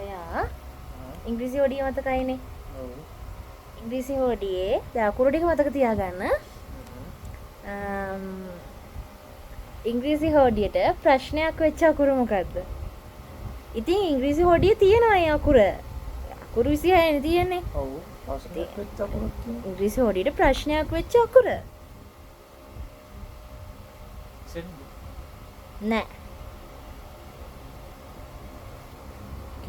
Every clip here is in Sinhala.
ඔයා ඉංග්‍රීසි හොඩිය මතකයිනේ. ඔව්. ඉංග්‍රීසි හොඩියේ දැන් අකුරු ටික මතක තියාගන්න. ඉංග්‍රීසි හොඩියට ප්‍රශ්නයක් වෙච්ච අකුරු මොකද්ද? ඉතින් ඉංග්‍රීසි හොඩියේ තියෙනවා ඒ අකුර. අකුරු 26 නේ තියෙන්නේ. ඔව්. ප්‍රශ්නයක් වෙච්ච අකුරක් තියෙනවා. ඉංග්‍රීසි හොඩියට ප්‍රශ්නයක් වෙච්ච අකුර. නෑ. Q.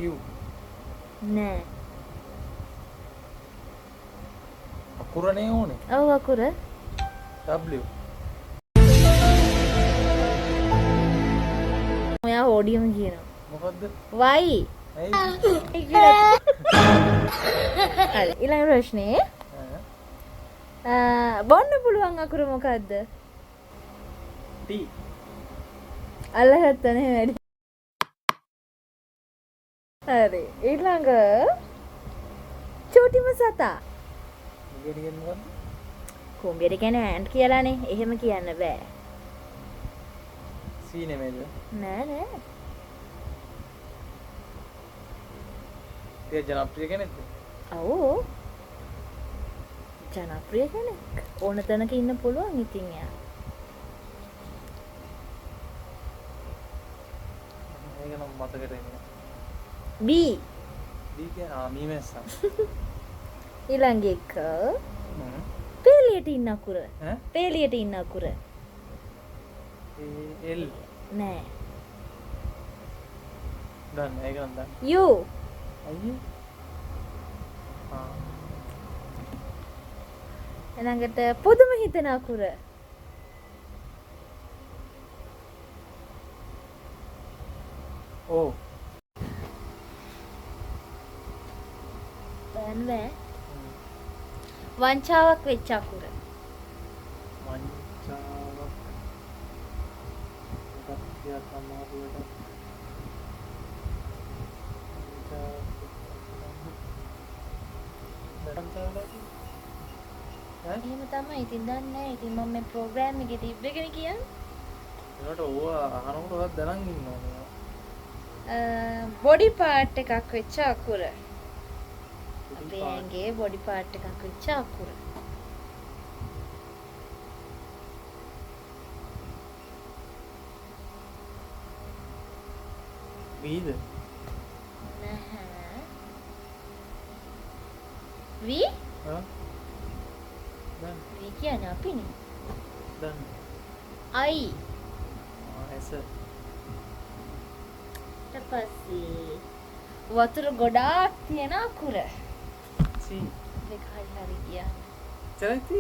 නෑ. අකුරනේ ඕනේ. ඔව් අකුර. W. ඔයා හොඩියම කියනවා. මොකද්ද? Y. හරි ඊළඟ ප්‍රශ්නේ. බොන්න පුළුවන් අකුර මොකද්ද? T. අල්ලගත්තනේ වැඩි. හරි ඊළඟ චූටිම සතා. මොකද කියන්නේ මොකද්ද? කුඹියට කියන්නේ ඈන්ට් කියලානේ. එහෙම කියන්න බෑ. C නෙමෙයිද? නෑ. ඒ ජනප්‍රිය කෙනෙක්ද? ඔව්. ජනප්‍රිය කෙනෙක්. ඕන තැනක ඉන්න පුළුවන් ඉතින් එයා. මේක නම් මතකෙට එන්නේ. B. B කියන්නේ මීමැස්සා. ඊළඟ එක. පේලියට ඉන්න අකුර. පේලියට ඉන්න අකුර. L. නෑ. දන්න ඒක නම් දන්න. U. අයියෝ. ඊළඟට පුදුම හිතෙන අකුර. ඕ. බෑ. වංචාවක් වෙච්ච අකුර. වංචාවක්. සත්‍ය සමාධියට. එහෙම තමයි. ඉතින් දන්නේ නැහැ. ඉතින් මම මේ ප්‍රෝග්‍රෑම් එකේ තිබ්බේකනේ කියන්නේ. ඒකට ඕවා අහනකොටවත් දැනන් ඉන්නවා. බොඩි පාර්ට් එකක් වෙච්ච අකුර. අපේ ඇඟේ බොඩි පාර්ට් එකක් වෙච්ච අකුර. වීද? නැහැ. වී? හා? දැන් වී කියන්නේ අපිනේ. දැන් I. ඇස. ඊපස්සේ වතුර ගොඩාක් තියෙන අකුර. C. දෙක හරි කියන්නේ. චරිතය?